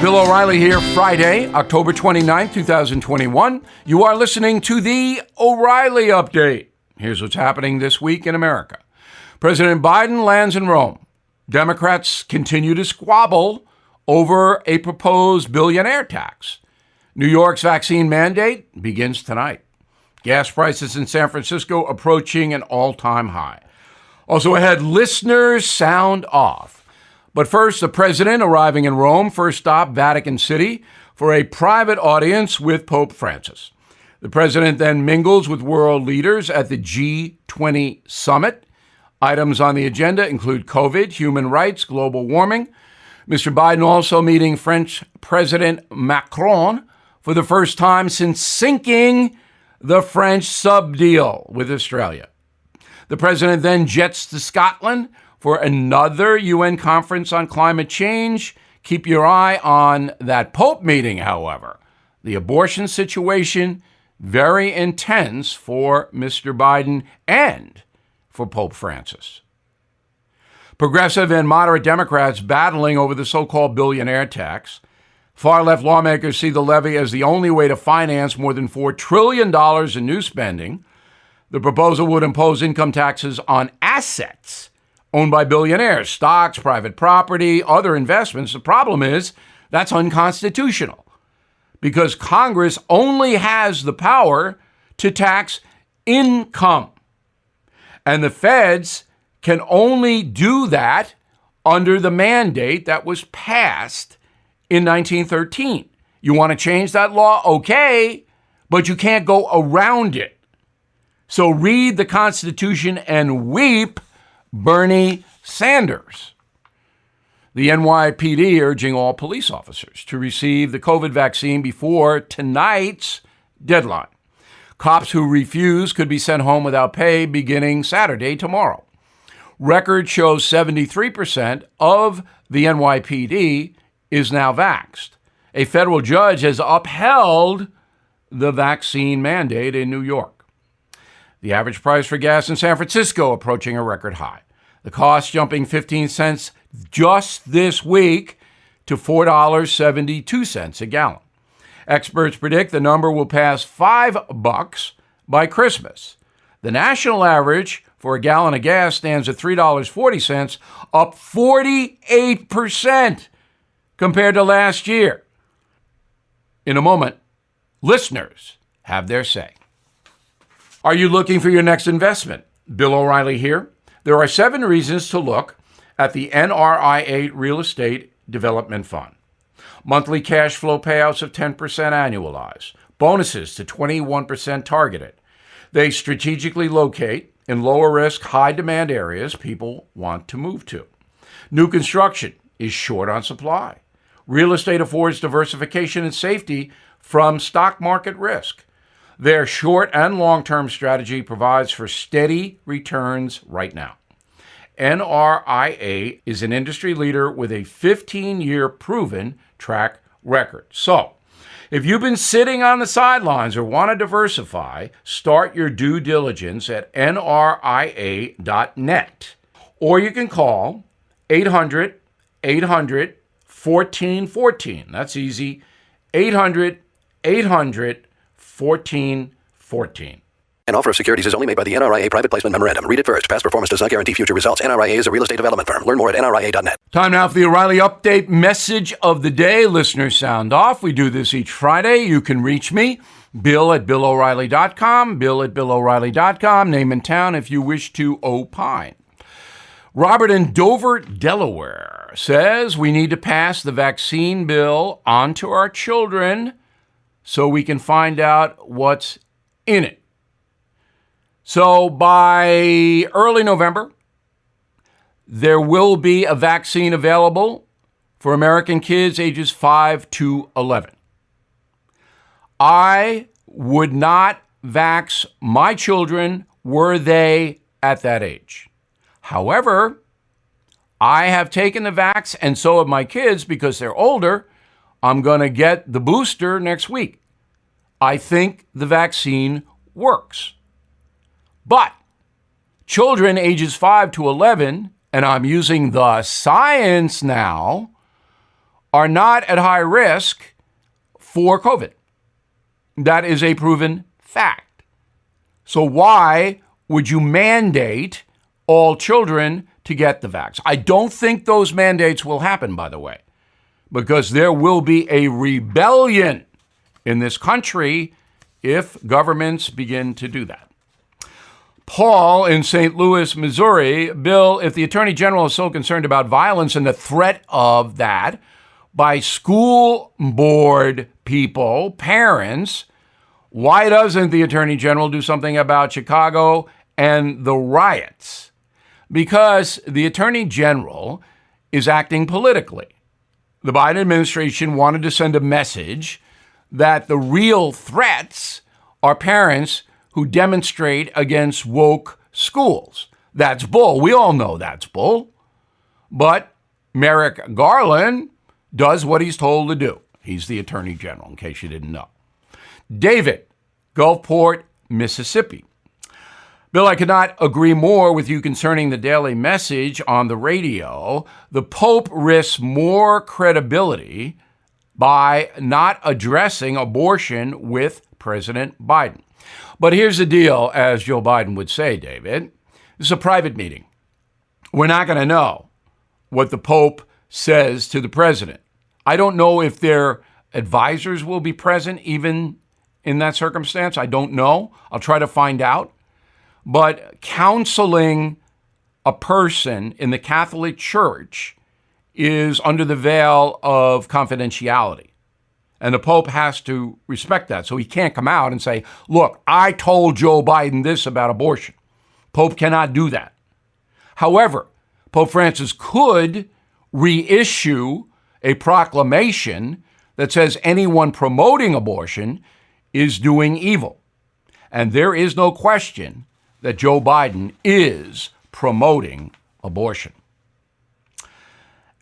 Bill O'Reilly here, Friday, October 29th, 2021. You are listening to the O'Reilly Update. Here's what's happening this week in America. President Biden lands in Rome. Democrats continue to squabble over a proposed billionaire tax. New York's vaccine mandate begins tonight. Gas prices in San Francisco approaching an all-time high. Also ahead, listeners sound off. But first, the president arriving in Rome, first stop Vatican City, for a private audience with Pope Francis. The president then mingles with world leaders at the G20 summit. Items on the agenda include COVID, human rights, global warming. Mr. Biden also meeting French President Macron for the first time since sinking the French sub-deal with Australia. The president then jets to Scotland for another UN conference on climate change. Keep your eye on that Pope meeting, however. The abortion situation, very intense for Mr. Biden and for Pope Francis. Progressive and moderate Democrats battling over the so-called billionaire tax. Far-left lawmakers see the levy as the only way to finance more than $4 trillion in new spending. The proposal would impose income taxes on assets owned by billionaires, stocks, private property, other investments. The problem is that's unconstitutional because Congress only has the power to tax income. And the feds can only do that under the mandate that was passed in 1913. You want to change that law? Okay, but you can't go around it. So read the Constitution and weep, Bernie Sanders. The NYPD urging all police officers to receive the COVID vaccine before tonight's deadline. Cops who refuse could be sent home without pay beginning Saturday, tomorrow. Record shows 73% of the NYPD is now vaxxed. A federal judge has upheld the vaccine mandate in New York. The average price for gas in San Francisco approaching a record high. The cost jumping 15 cents just this week to $4.72 a gallon. Experts predict the number will pass $5 by Christmas. The national average for a gallon of gas stands at $3.40, up 48% compared to last year. In a moment, listeners have their say. Are you looking for your next investment? Bill O'Reilly here. There are 7 reasons to look at the Nria Real Estate Development Fund. Monthly cash flow payouts of 10% annualized. Bonuses to 21% targeted. They strategically locate in lower risk, high demand areas people want to move to. New construction is short on supply. Real estate affords diversification and safety from stock market risk. Their short and long-term strategy provides for steady returns right now. Nria is an industry leader with a 15-year proven track record. So, if you've been sitting on the sidelines or want to diversify, start your due diligence at nria.net. Or you can call 800-800-1414. That's easy. 800-800-1414. An offer of securities is only made by the NRIA Private Placement Memorandum. Read it first. Past performance does not guarantee future results. NRIA is a real estate development firm. Learn more at nria.net. Time now for the O'Reilly Update message of the day. Listeners sound off. We do this each Friday. You can reach me, Bill@BillO'Reilly.com, Bill@BillO'Reilly.com. Name and town if you wish to opine. Robert in Dover, Delaware says we need to pass the vaccine bill on to our children so we can find out what's in it. So by early November, there will be a vaccine available for American kids ages 5 to 11. I would not vax my children were they at that age. However, I have taken the vax, and so have my kids because they're older. I'm going to get the booster next week. I think the vaccine works. But children ages 5 to 11, and I'm using the science now, are not at high risk for COVID. That is a proven fact. So why would you mandate all children to get the vax? I don't think those mandates will happen, by the way, because there will be a rebellion in this country if governments begin to do that. Paul in St. Louis, Missouri. Bill, if the Attorney General is so concerned about violence and the threat of that by school board people, parents, why doesn't the Attorney General do something about Chicago and the riots? Because the Attorney General is acting politically. The Biden administration wanted to send a message that the real threats are parents who demonstrate against woke schools. That's bull. We all know that's bull. But Merrick Garland does what he's told to do. He's the Attorney General, in case you didn't know. David, Gulfport, Mississippi. Bill, I could not agree more with you concerning the daily message on the radio. The Pope risks more credibility by not addressing abortion with President Biden. But here's the deal, as Joe Biden would say, David. This is a private meeting. We're not going to know what the Pope says to the president. I don't know if their advisors will be present even in that circumstance. I don't know. I'll try to find out. But counseling a person in the Catholic Church is under the veil of confidentiality. And the Pope has to respect that. So he can't come out and say, look, I told Joe Biden this about abortion. Pope cannot do that. However, Pope Francis could reissue a proclamation that says anyone promoting abortion is doing evil. And there is no question that Joe Biden is promoting abortion.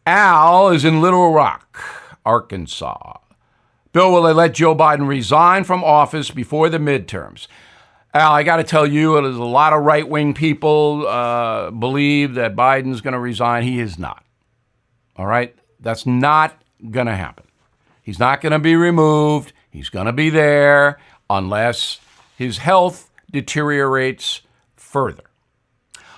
Al is in Little Rock, Arkansas. Bill, will they let Joe Biden resign from office before the midterms? Al, I got to tell you, there's a lot of right-wing people believe that Biden's going to resign. He is not. All right? That's not going to happen. He's not going to be removed. He's going to be there unless his health deteriorates further.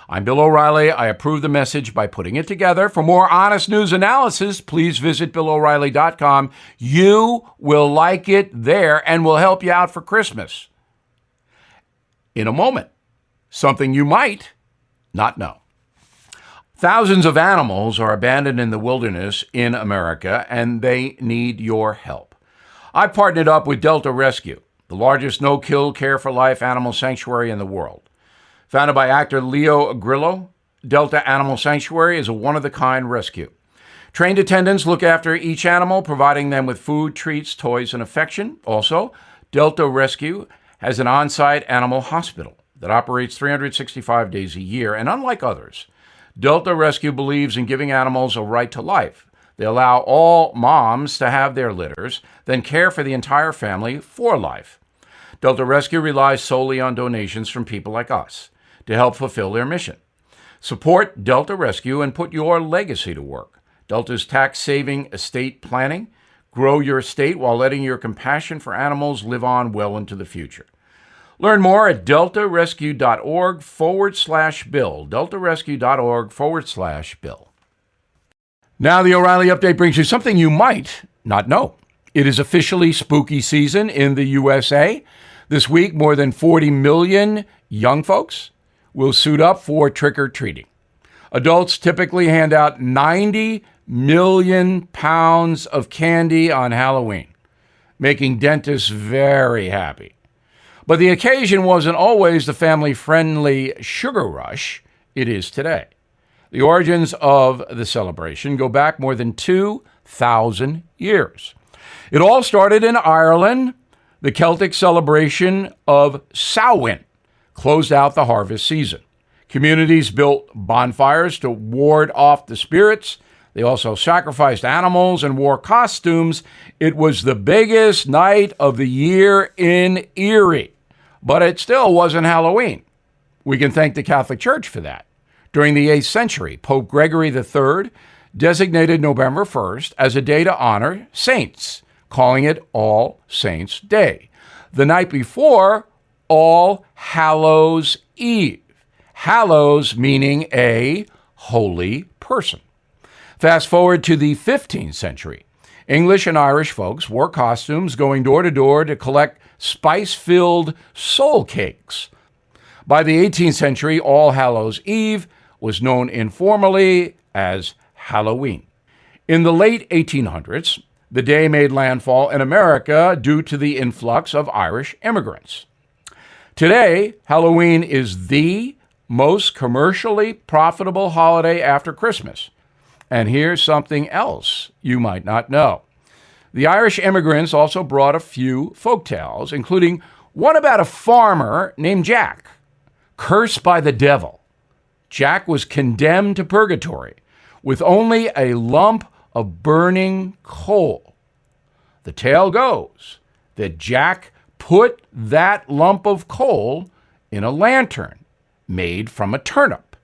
I'm Bill O'Reilly. I approve the message by putting it together. For more honest news analysis, please visit BillO'Reilly.com. You will like it there and will help you out for Christmas. In a moment, something you might not know. Thousands of animals are abandoned in the wilderness in America, and they need your help. I partnered up with Delta Rescue, the largest no-kill care-for-life animal sanctuary in the world. Founded by actor Leo Grillo, Delta Animal Sanctuary is a one-of-a-kind rescue. Trained attendants look after each animal, providing them with food, treats, toys, and affection. Also, Delta Rescue has an on-site animal hospital that operates 365 days a year. And unlike others, Delta Rescue believes in giving animals a right to life. They allow all moms to have their litters, then care for the entire family for life. Delta Rescue relies solely on donations from people like us to help fulfill their mission. Support Delta Rescue and put your legacy to work. Delta's tax-saving estate planning. Grow your estate while letting your compassion for animals live on well into the future. Learn more at deltarescue.org/Bill. deltarescue.org/Bill. Now the O'Reilly Update brings you something you might not know. It is officially spooky season in the USA. This week, more than 40 million young folks will suit up for trick-or-treating. Adults typically hand out 90 million pounds of candy on Halloween, making dentists very happy. But the occasion wasn't always the family-friendly sugar rush it is today. The origins of the celebration go back more than 2,000 years. It all started in Ireland. The Celtic celebration of Samhain closed out the harvest season. Communities built bonfires to ward off the spirits. They also sacrificed animals and wore costumes. It was the biggest night of the year in Erie, but it still wasn't Halloween. We can thank the Catholic Church for that. During the 8th century, Pope Gregory III designated November 1st as a day to honor saints, calling it All Saints' Day. The night before, All Hallows' Eve. Hallows meaning a holy person. Fast forward to the 15th century. English and Irish folks wore costumes going door to door to collect spice-filled soul cakes. By the 18th century, All Hallows' Eve was known informally as Halloween. In the late 1800s, the day made landfall in America due to the influx of Irish immigrants. Today, Halloween is the most commercially profitable holiday after Christmas. And here's something else you might not know. The Irish immigrants also brought a few folktales, including one about a farmer named Jack, cursed by the devil. Jack was condemned to purgatory with only a lump of burning coal. The tale goes that Jack put that lump of coal in a lantern made from a turnip.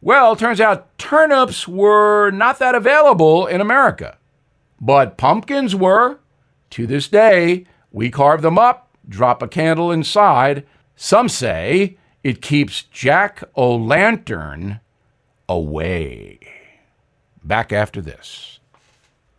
Well, it turns out turnips were not that available in America, but pumpkins were. To this day, we carve them up, drop a candle inside. Some say it keeps Jack-o'-lantern away. Back after this.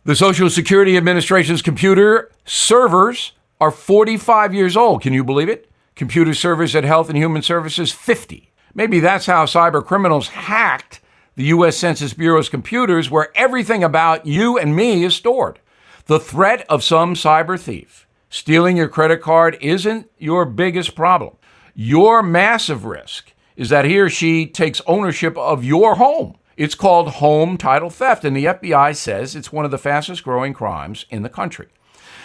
The Social Security Administration's computer servers are 45 years old. Can you believe it? Computer servers at Health and Human Services, 50. Maybe that's how cyber criminals hacked the U.S. Census Bureau's computers, where everything about you and me is stored. The threat of some cyber thief stealing your credit card isn't your biggest problem. Your massive risk is that he or she takes ownership of your home. It's called home title theft, and the FBI says it's one of the fastest growing crimes in the country.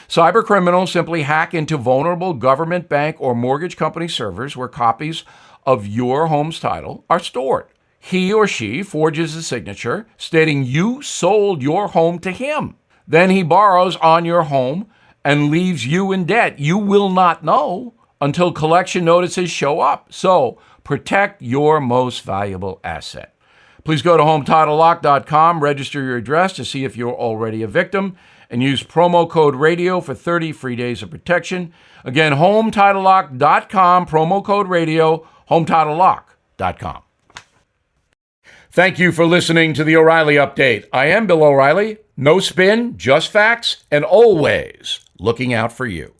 Cyber criminals simply hack into vulnerable government, bank, or mortgage company servers where copies of your home's title are stored. He or she forges a signature stating you sold your home to him. Then he borrows on your home and leaves you in debt. You will not know until collection notices show up. So protect your most valuable asset. Please go to HomeTitleLock.com, register your address to see if you're already a victim, and use promo code RADIO for 30 free days of protection. Again, HomeTitleLock.com, promo code RADIO, HomeTitleLock.com. Thank you for listening to the O'Reilly Update. I am Bill O'Reilly. No spin, just facts, and always looking out for you.